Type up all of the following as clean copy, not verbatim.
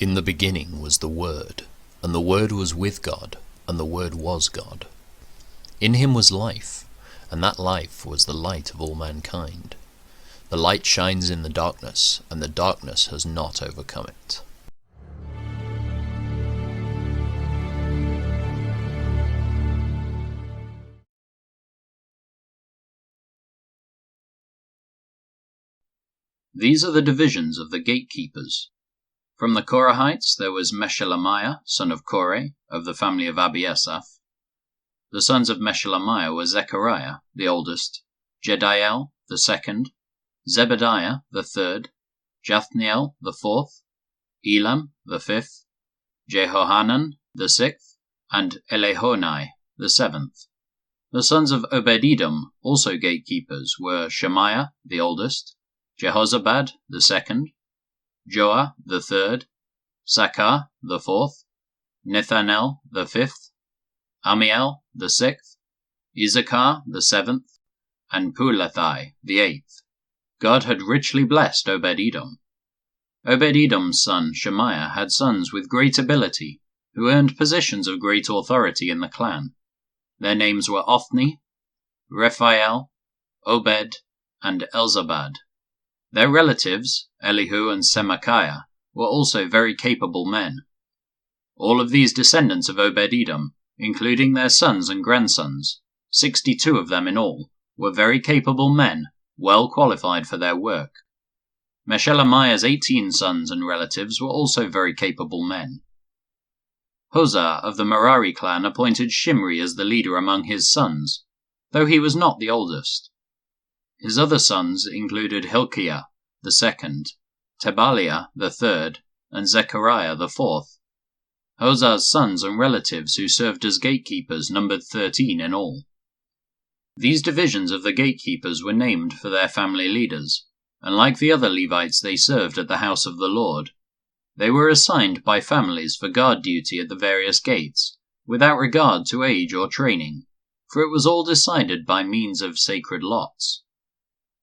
In the beginning was the Word, and the Word was with God, and the Word was God. In him was life, and that life was the light of all mankind. The light shines in the darkness, and the darkness has not overcome it. These are the divisions of the gatekeepers. From the Korahites there was Meshelemiah, son of Kore, of the family of Abiasaph. The sons of Meshelemiah were Zechariah, the oldest, Jediel, the second, Zebediah, the third, Jathniel, the fourth, Elam, the fifth, Jehohanan, the sixth, and Elihonai, the seventh. The sons of Obed-Edom, also gatekeepers, were Shemaiah, the oldest, Jehozabad, the second, Joah, the third, Sakar, the fourth, Nethanel, the fifth, Amiel, the sixth, Issachar, the seventh, and Pulathai, the eighth. God had richly blessed Obed-Edom. Obed-Edom's son Shemaiah had sons with great ability, who earned positions of great authority in the clan. Their names were Othni, Rephael, Obed, and Elzabad. Their relatives, Elihu and Semachiah, were also very capable men. All of these descendants of Obed-Edom, including their sons and grandsons, 62 of them in all, were very capable men, well qualified for their work. Meshelemiah's 18 sons and relatives were also very capable men. Hosah of the Merari clan appointed Shimri as the leader among his sons, though he was not the oldest. His other sons included Hilkiah, the second, Tebaliah, the third, and Zechariah, the fourth. Hosah's sons and relatives who served as gatekeepers numbered 13 in all. These divisions of the gatekeepers were named for their family leaders, and like the other Levites they served at the house of the Lord. They were assigned by families for guard duty at the various gates, without regard to age or training, for it was all decided by means of sacred lots.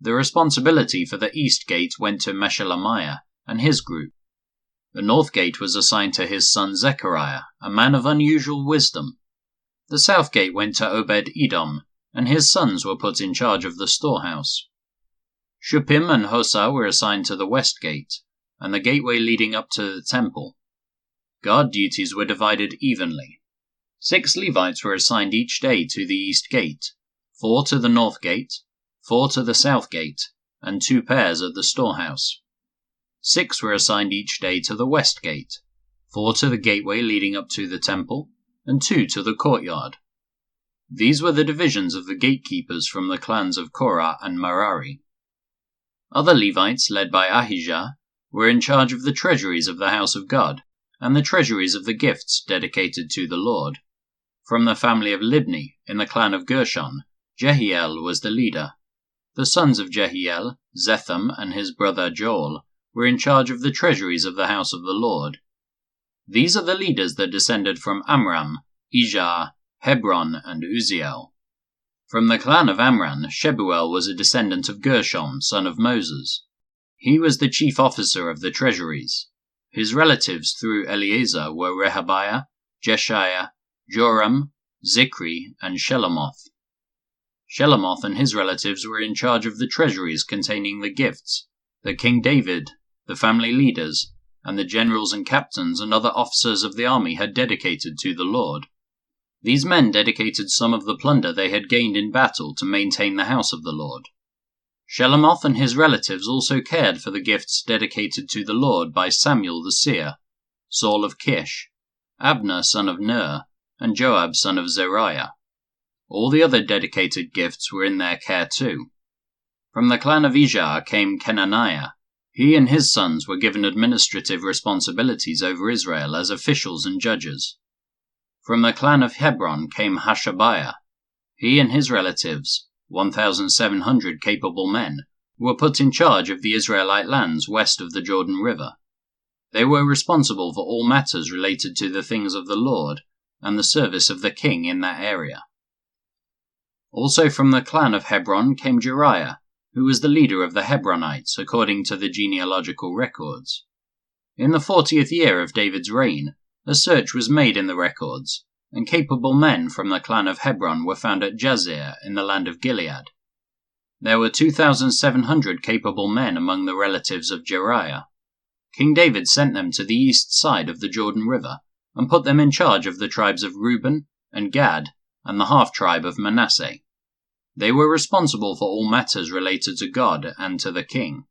The responsibility for the east gate went to Meshelemiah and his group. The north gate was assigned to his son Zechariah, a man of unusual wisdom. The south gate went to Obed-Edom, and his sons were put in charge of the storehouse. Shuppim and Hosah were assigned to the west gate, and the gateway leading up to the temple. Guard duties were divided evenly. 6 Levites were assigned each day to the east gate, 4 to the north gate, 4 to the south gate, and 2 pairs at the storehouse. 6 were assigned each day to the west gate, 4 to the gateway leading up to the temple, and 2 to the courtyard. These were the divisions of the gatekeepers from the clans of Korah and Merari. Other Levites, led by Ahijah, were in charge of the treasuries of the house of God, and the treasuries of the gifts dedicated to the Lord. From the family of Libni, in the clan of Gershon, Jehiel was the leader. The sons of Jehiel, Zetham and his brother Joel, were in charge of the treasuries of the house of the Lord. These are the leaders that descended from Amram, Ijah, Hebron, and Uzziel. From the clan of Amram, Shebuel was a descendant of Gershom, son of Moses. He was the chief officer of the treasuries. His relatives through Eleazar were Rehabiah, Jeshiah, Joram, Zikri, and Shelomoth. Shelomoth and his relatives were in charge of the treasuries containing the gifts that King David, the family leaders, and the generals and captains and other officers of the army had dedicated to the Lord. These men dedicated some of the plunder they had gained in battle to maintain the house of the Lord. Shelomoth and his relatives also cared for the gifts dedicated to the Lord by Samuel the seer, Saul of Kish, Abner son of Ner, and Joab son of Zeruiah. All the other dedicated gifts were in their care too. From the clan of Ijah came Kenaniah. He and his sons were given administrative responsibilities over Israel as officials and judges. From the clan of Hebron came Hashabiah. He and his relatives, 1,700 capable men, were put in charge of the Israelite lands west of the Jordan River. They were responsible for all matters related to the things of the Lord and the service of the king in that area. Also from the clan of Hebron came Jeriah, who was the leader of the Hebronites according to the genealogical records. In the 40th year of David's reign, a search was made in the records, and capable men from the clan of Hebron were found at Jazer in the land of Gilead. There were 2,700 capable men among the relatives of Jeriah. King David sent them to the east side of the Jordan River and put them in charge of the tribes of Reuben and Gad and the half-tribe of Manasseh. They were responsible for all matters related to God and to the king.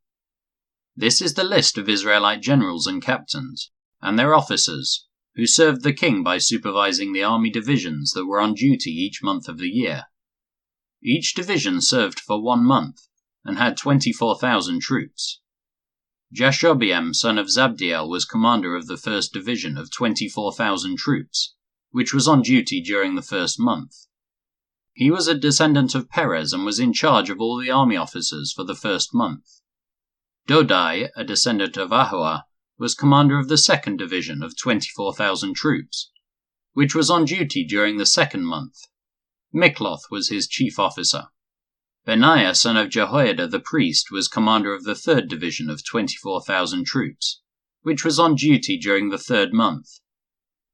This is the list of Israelite generals and captains, and their officers, who served the king by supervising the army divisions that were on duty each month of the year. Each division served for 1 month, and had 24,000 troops. Jashobeam son of Zabdiel was commander of the 1st Division of 24,000 troops, which was on duty during the 1st month. He was a descendant of Perez and was in charge of all the army officers for the 1st month. Dodai, a descendant of Ahoah, was commander of the 2nd Division of 24,000 troops, which was on duty during the 2nd month. Mikloth was his chief officer. Benaiah son of Jehoiada the priest was commander of the 3rd Division of 24,000 troops, which was on duty during the 3rd month.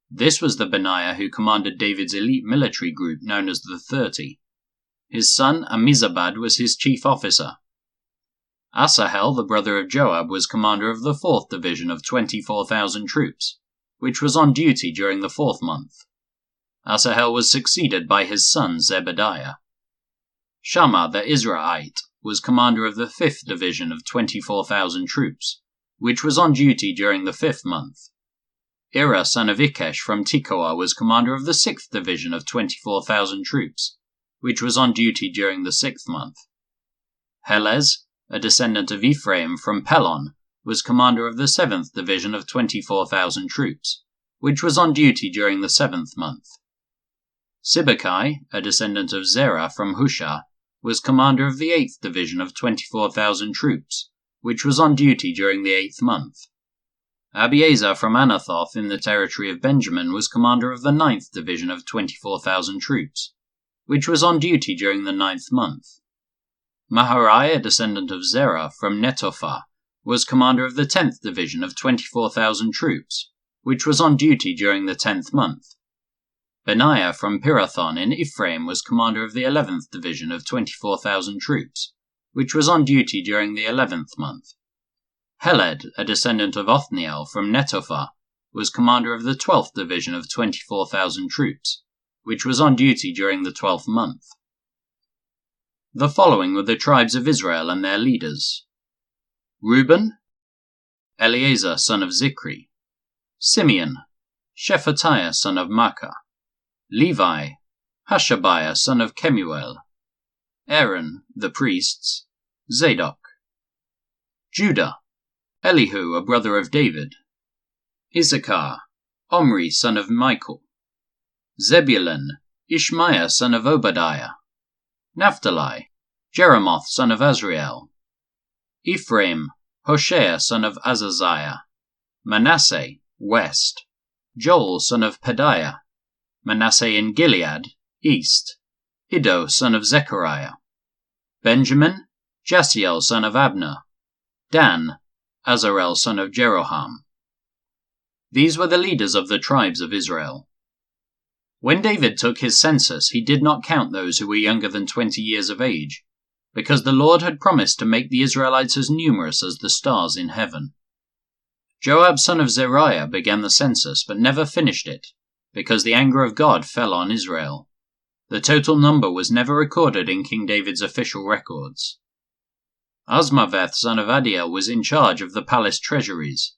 This was the Benaiah who commanded David's elite military group known as the 30. His son Ammizabad was his chief officer. Asahel, the brother of Joab, was commander of the 4th Division of 24,000 troops, which was on duty during the 4th month. Asahel was succeeded by his son Zebediah. Shammah the Israelite was commander of the 5th Division of 24,000 troops, which was on duty during the 5th month. Ira son of Ikesh from Tekoa was commander of the 6th Division of 24,000 troops, which was on duty during the 6th month. Helez, a descendant of Ephraim from Pelon, was commander of the 7th Division of 24,000 troops, which was on duty during the 7th month. Sibbecai, a descendant of Zerah from Hushah, was commander of the 8th Division of 24,000 troops, which was on duty during the 8th month. Abiezer from Anathoth in the territory of Benjamin was commander of the 9th Division of 24,000 troops, which was on duty during the 9th month. Maharai, a descendant of Zerah from Netophah, was commander of the 10th Division of 24,000 troops, which was on duty during the 10th month. Benaiah from Pirathon in Ephraim was commander of the 11th Division of 24,000 troops, which was on duty during the 11th month. Heled, a descendant of Othniel from Netophah, was commander of the 12th Division of 24,000 troops, which was on duty during the 12th month. The following were the tribes of Israel and their leaders: Reuben, Eleazar son of Zikri; Simeon, Shephatiah son of Makkah; Levi, Hashabiah son of Kemuel; Aaron, the priests, Zadok; Judah, Elihu, a brother of David; Issachar, Omri son of Michael; Zebulun, Ishmaiah son of Obadiah; Naphtali, Jeremoth son of Azriel; Ephraim, Hoshea son of Azaziah; Manasseh, west; Joel son of Pedaiah; Manasseh in Gilead, east; Iddo son of Zechariah; Benjamin, Jasiel son of Abner; Dan, Azarel son of Jeroham. These were the leaders of the tribes of Israel. When David took his census, he did not count those who were younger than 20 years of age, because the Lord had promised to make the Israelites as numerous as the stars in heaven. Joab son of Zeruiah began the census, but never finished it, because the anger of God fell on Israel. The total number was never recorded in King David's official records. Azmaveth son of Adiel was in charge of the palace treasuries.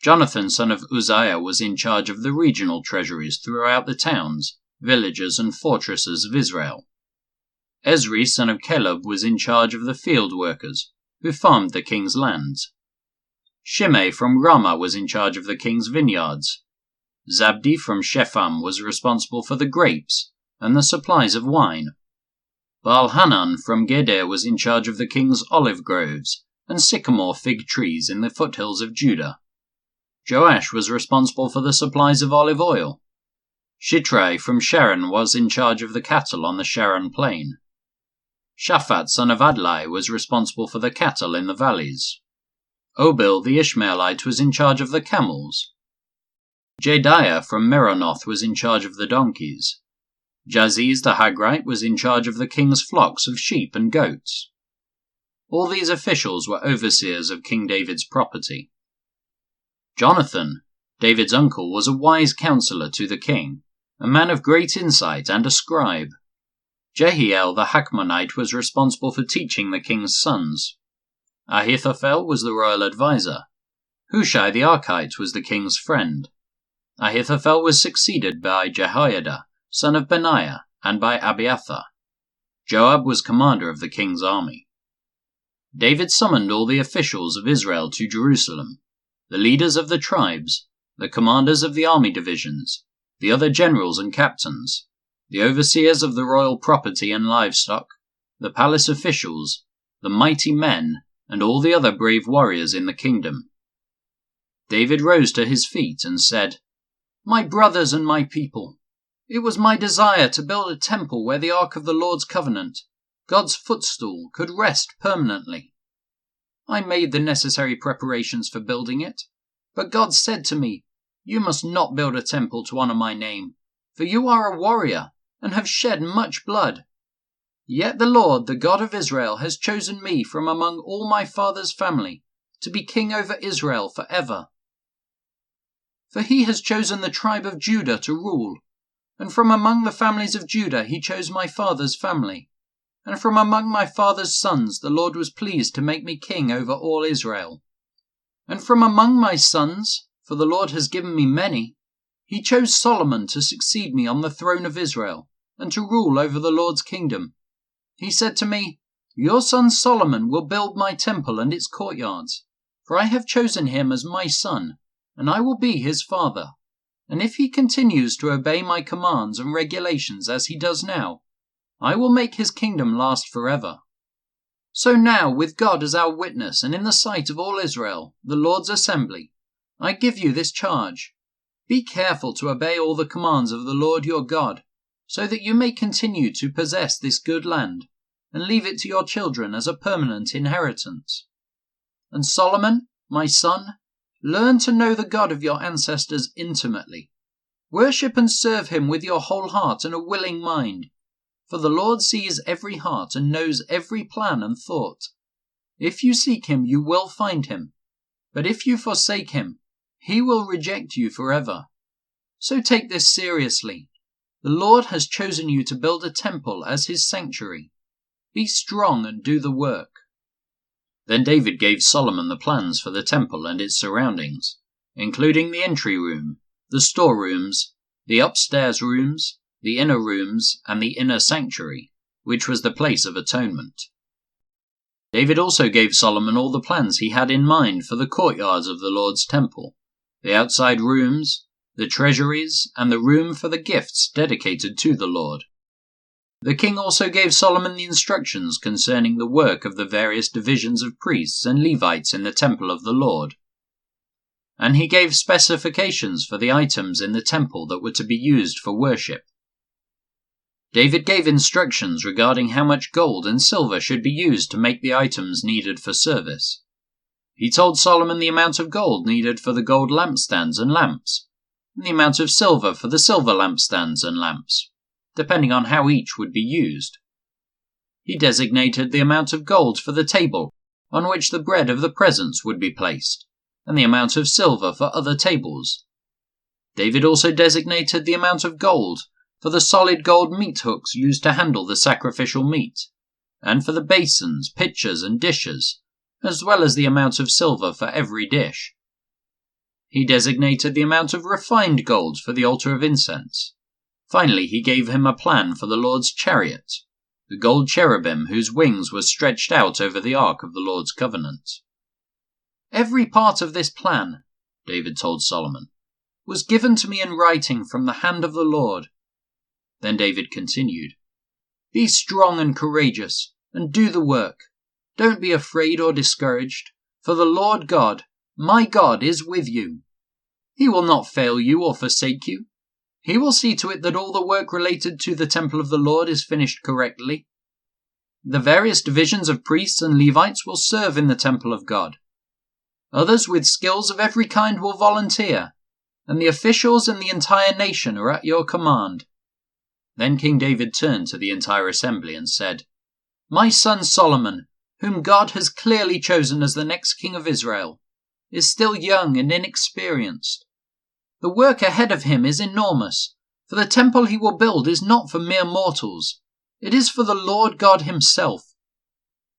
Jonathan son of Uzziah was in charge of the regional treasuries throughout the towns, villages and fortresses of Israel. Ezri son of Caleb was in charge of the field workers, who farmed the king's lands. Shimei from Ramah was in charge of the king's vineyards. Zabdi from Shepham was responsible for the grapes and the supplies of wine. Baal-Hanan from Geder was in charge of the king's olive groves and sycamore fig trees in the foothills of Judah. Joash was responsible for the supplies of olive oil. Shitrai from Sharon was in charge of the cattle on the Sharon plain. Shaphat son of Adlai was responsible for the cattle in the valleys. Obil the Ishmaelite was in charge of the camels. Jediah from Meronoth was in charge of the donkeys. Jaziz the Hagrite was in charge of the king's flocks of sheep and goats. All these officials were overseers of King David's property. Jonathan, David's uncle, was a wise counselor to the king, a man of great insight and a scribe. Jehiel the Hakmonite was responsible for teaching the king's sons. Ahithophel was the royal adviser. Hushai the Archite was the king's friend. Ahithophel was succeeded by Jehoiada, son of Benaiah, and by Abiathar. Joab was commander of the king's army. David summoned all the officials of Israel to Jerusalem, the leaders of the tribes, the commanders of the army divisions, the other generals and captains, the overseers of the royal property and livestock, the palace officials, the mighty men, and all the other brave warriors in the kingdom. David rose to his feet and said, "My brothers and my people, it was my desire to build a temple where the Ark of the Lord's covenant, God's footstool, could rest permanently. I made the necessary preparations for building it, but God said to me, 'You must not build a temple to honor my name, for you are a warrior and have shed much blood. Yet the Lord, the God of Israel, has chosen me from among all my father's family to be king over Israel forever. For he has chosen the tribe of Judah to rule, and from among the families of Judah he chose my father's family. And from among my father's sons the Lord was pleased to make me king over all Israel. And from among my sons, for the Lord has given me many, he chose Solomon to succeed me on the throne of Israel, and to rule over the Lord's kingdom. He said to me, 'Your son Solomon will build my temple and its courtyards, for I have chosen him as my son, and I will be his father. And if he continues to obey my commands and regulations as he does now, I will make his kingdom last forever.' So now, with God as our witness and in the sight of all Israel, the Lord's assembly, I give you this charge. Be careful to obey all the commands of the Lord your God, so that you may continue to possess this good land, and leave it to your children as a permanent inheritance. And Solomon, my son, learn to know the God of your ancestors intimately. Worship and serve him with your whole heart and a willing mind, for the Lord sees every heart and knows every plan and thought. If you seek him, you will find him, but if you forsake him, he will reject you forever. So take this seriously. The Lord has chosen you to build a temple as his sanctuary. Be strong and do the work." Then David gave Solomon the plans for the temple and its surroundings, including the entry room, the storerooms, the upstairs rooms, the inner rooms, and the inner sanctuary, which was the place of atonement. David also gave Solomon all the plans he had in mind for the courtyards of the Lord's temple, the outside rooms, the treasuries, and the room for the gifts dedicated to the Lord. The king also gave Solomon the instructions concerning the work of the various divisions of priests and Levites in the temple of the Lord. And he gave specifications for the items in the temple that were to be used for worship. David gave instructions regarding how much gold and silver should be used to make the items needed for service. He told Solomon the amount of gold needed for the gold lampstands and lamps, and the amount of silver for the silver lampstands and lamps, depending on how each would be used. He designated the amount of gold for the table on which the bread of the presence would be placed, and the amount of silver for other tables. David also designated the amount of gold for the solid gold meat hooks used to handle the sacrificial meat, and for the basins, pitchers, and dishes, as well as the amount of silver for every dish. He designated the amount of refined gold for the altar of incense. Finally, he gave him a plan for the Lord's chariot, the gold cherubim whose wings were stretched out over the ark of the Lord's covenant. "Every part of this plan," David told Solomon, "was given to me in writing from the hand of the Lord." Then David continued, "Be strong and courageous, and do the work. Don't be afraid or discouraged, for the Lord God, my God, is with you. He will not fail you or forsake you. He will see to it that all the work related to the temple of the Lord is finished correctly. The various divisions of priests and Levites will serve in the temple of God. Others with skills of every kind will volunteer, and the officials and the entire nation are at your command." Then King David turned to the entire assembly and said, "My son Solomon, whom God has clearly chosen as the next king of Israel, is still young and inexperienced. The work ahead of him is enormous, for the temple he will build is not for mere mortals. It is for the Lord God himself.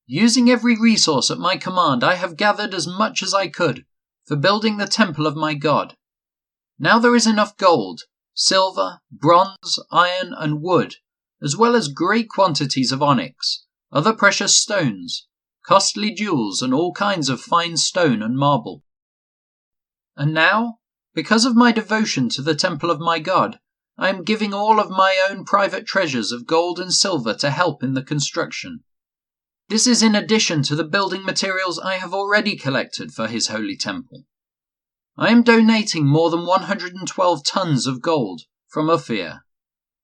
Using every resource at my command, I have gathered as much as I could for building the temple of my God. Now there is enough gold, silver, bronze, iron, and wood, as well as great quantities of onyx, other precious stones, costly jewels, and all kinds of fine stone and marble. And now, because of my devotion to the temple of my God, I am giving all of my own private treasures of gold and silver to help in the construction. This is in addition to the building materials I have already collected for his holy temple. I am donating more than 112 tons of gold from Ophir,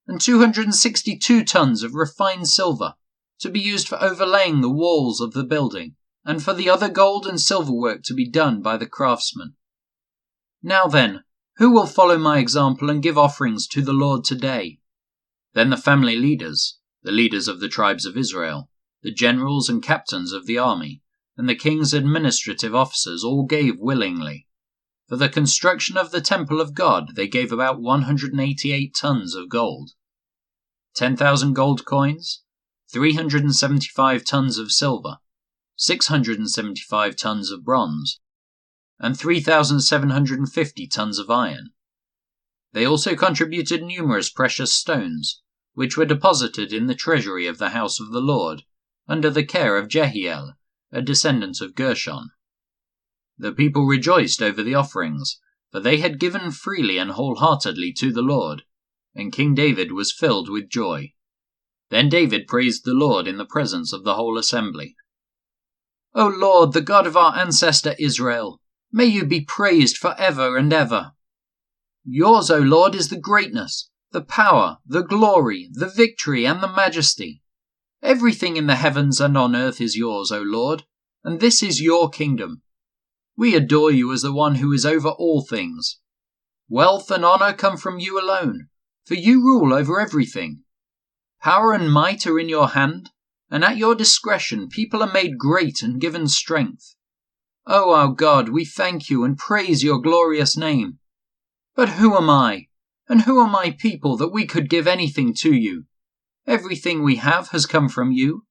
and 262 tons of refined silver to be used for overlaying the walls of the building, and for the other gold and silver work to be done by the craftsmen. Now then, who will follow my example and give offerings to the Lord today?" Then the family leaders, the leaders of the tribes of Israel, the generals and captains of the army, and the king's administrative officers all gave willingly. For the construction of the temple of God they gave about 188 tons of gold, 10,000 gold coins, 375 tons of silver, 675 tons of bronze, and 3,750 tons of iron. They also contributed numerous precious stones, which were deposited in the treasury of the house of the Lord, under the care of Jehiel, a descendant of Gershon. The people rejoiced over the offerings, for they had given freely and wholeheartedly to the Lord, and King David was filled with joy. Then David praised the Lord in the presence of the whole assembly. "O Lord, the God of our ancestor Israel, may you be praised for ever and ever. Yours, O Lord, is the greatness, the power, the glory, the victory, and the majesty. Everything in the heavens and on earth is yours, O Lord, and this is your kingdom. We adore you as the one who is over all things. Wealth and honor come from you alone, for you rule over everything. Power and might are in your hand, and at your discretion people are made great and given strength. O our God, we thank you and praise your glorious name. But who am I, and who are my people that we could give anything to you? Everything we have has come from you,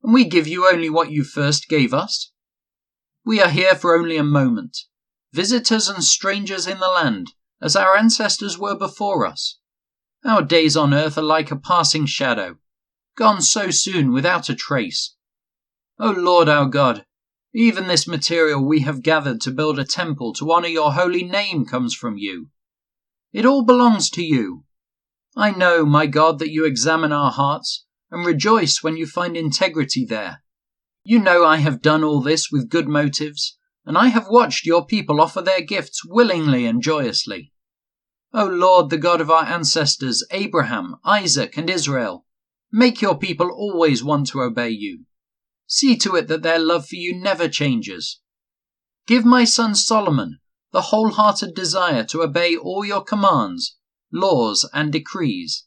and we give you only what you first gave us. We are here for only a moment, visitors and strangers in the land, as our ancestors were before us. Our days on earth are like a passing shadow, gone so soon without a trace. O Lord our God, even this material we have gathered to build a temple to honor your holy name comes from you. It all belongs to you. I know, my God, that you examine our hearts and rejoice when you find integrity there. You know I have done all this with good motives, and I have watched your people offer their gifts willingly and joyously. O Lord, the God of our ancestors, Abraham, Isaac, and Israel, make your people always want to obey you. See to it that their love for you never changes. Give my son Solomon the wholehearted desire to obey all your commands, laws, and decrees,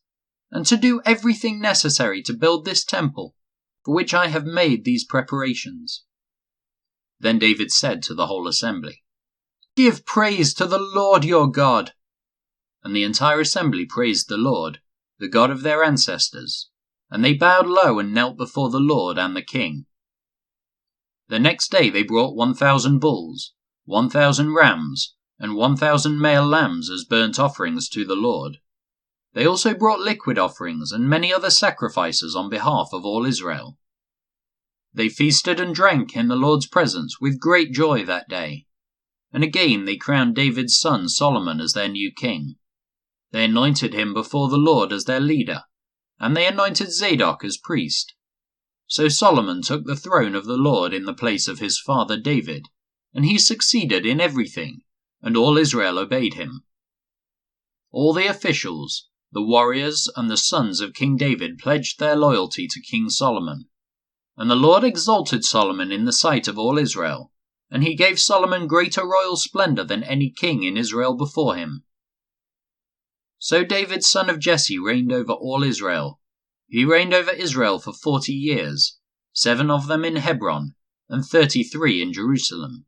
and to do everything necessary to build this temple, for which I have made these preparations." Then David said to the whole assembly, "Give praise to the Lord your God." And the entire assembly praised the Lord, the God of their ancestors, and they bowed low and knelt before the Lord and the king. The next day they brought 1,000 bulls, 1,000 rams, and 1,000 male lambs as burnt offerings to the Lord. They also brought liquid offerings and many other sacrifices on behalf of all Israel. They feasted and drank in the Lord's presence with great joy that day. And again they crowned David's son Solomon as their new king. They anointed him before the Lord as their leader, and they anointed Zadok as priest. So Solomon took the throne of the Lord in the place of his father David, and he succeeded in everything, and all Israel obeyed him. All the officials, the warriors, and the sons of King David pledged their loyalty to King Solomon. And the Lord exalted Solomon in the sight of all Israel, and he gave Solomon greater royal splendor than any king in Israel before him. So David son of Jesse reigned over all Israel. He reigned over Israel for 40 years, 7 of them in Hebron, and 33 in Jerusalem.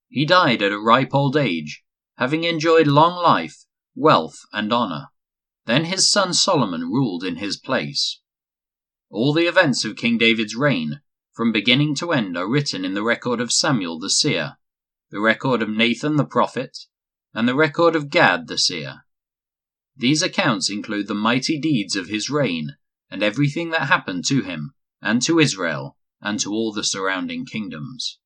He died at a ripe old age, having enjoyed long life, wealth, and honor. Then his son Solomon ruled in his place. All the events of King David's reign, from beginning to end, are written in the record of Samuel the seer, the record of Nathan the prophet, and the record of Gad the seer. These accounts include the mighty deeds of his reign, and everything that happened to him, and to Israel, and to all the surrounding kingdoms.